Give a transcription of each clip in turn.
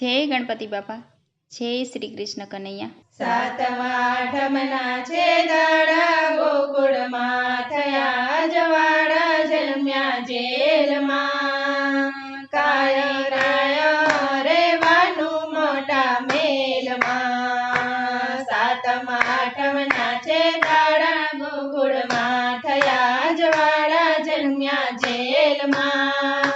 જય ગણપતિ બાપા, જય શ્રી કૃષ્ણ કનૈયા। સાતમા આઠમના છે દાડા, ગોકુળમાં થયા જવાડા, જન્મ્યા જેલમાં કાય રાય રેવાનું મોટા મેલમાં। સાતમા આઠમના છે દાડા, ગોકુળમાં થયા જવાડા, જન્મ્યા જેલમાં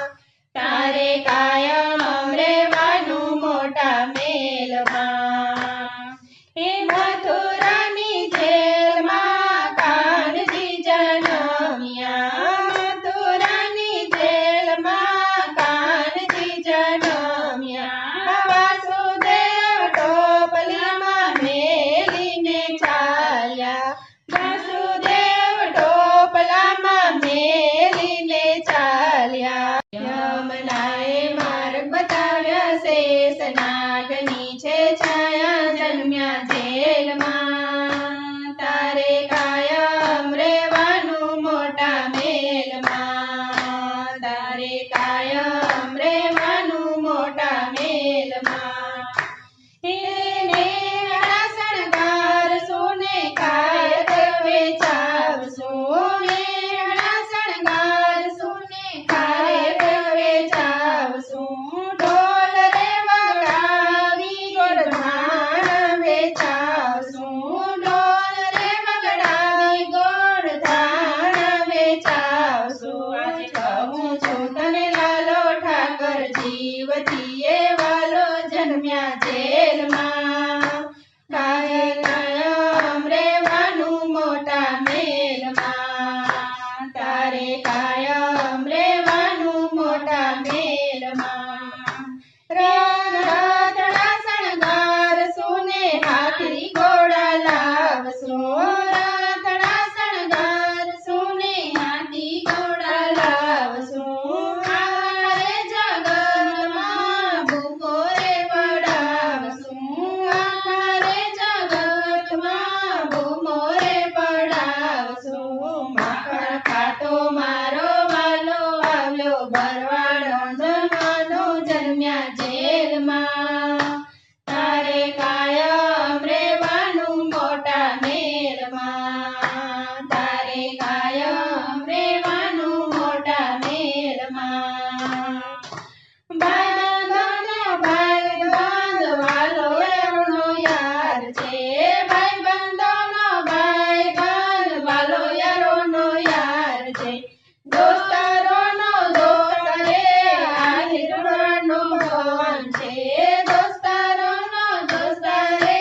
તારે કાયમ રેવાનું મોટા મેલમાં। હે મથુરાની જેલમાં કાનજી જન્મ્યા, મથુરાની જેલમાં કાનજી જન્મ્યા। વાસુદેવ ટોપલીમાં મેલીને ચાલ્યા, વાસુદેવ ટોપલામાં મેલીને ચાલ્યા। યમુનાએ માર્ગ બતાવ્યા, શેષનાગની છે છાયા, જન્મ્યા જેલમાં તારે કાયમ રેવાનું મોટા મેલમાં, તારે કાયમ રેવાનું મોટા મેલમાં। એને શણગાર સોને કાયક વેચાવશું, એના શણગાર સોને કાયક વેચાવશું। ઢોલ રે વગાડી ગોળધાન વેચાવશું, ઢોલ રે વગાડી ગોળધાન વેચાવશું। આજે કહું છું તને લાલો ઠાકર, જીવથી એ વાલો જન્મ્યા જેલમાં કાય કાયમ રેવાનું મોટા મેલમાં, તારે કાયમ રેવાનું મોટા મેલમાં। રાતડા શણગાર સોને હાથી ઘોડા લાવશું, રાતડા શણગાર સોને હાથી ઘોડા લાવશું। આખરે જગતમાં બપોરે પડાવશું, આખરે જગતમાં બપોરે પડાવશું। માખણ ખાતો મારો વાલો આવ્યો, ભરવાડો જમાનો જન્મ્યા જેલમાં તારે કાયમ રેવાનું મોટા મેલમાં, તારે કાયમ રેવાનું મોટા મેલમાં। ભાઈ બંધ વાલો એવનો યાર છે, ભાઈ બંધોનો ભાઈ બંધ વાલો યારોનો યાર છે। દોસ્તારોનો દોસ્ત રે આહિર ભગવાનનો ભગવાન છે, દોસ્તારોનો દોસ્ત રે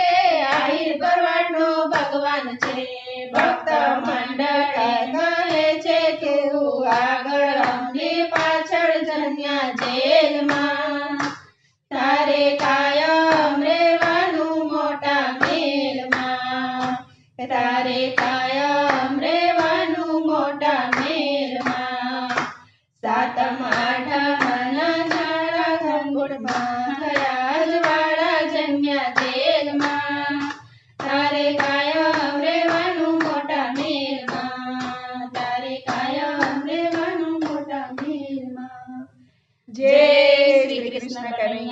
આહિર ભગવાનનો ભગવાન છે। ભક્ત મંડળ કહે છે કે હું આગળ અમને પાછળ જન્મ્યા જેલમાં તારે કાયમ રેવાનું મોટા મેલમાં, તારે કાયમ રેવાનું મોટા મેલમાં। સાતમા આઠમના દાડા, ગોકુળમાં થયા જવાડા, જન્મ્યા જેલમાં તારે કાયમ રેવાનું મોટા મેલમાં, તારે કાયમ રેવાનું મોટા મેલમાં। જય શ્રી કૃષ્ણ કનૈયા।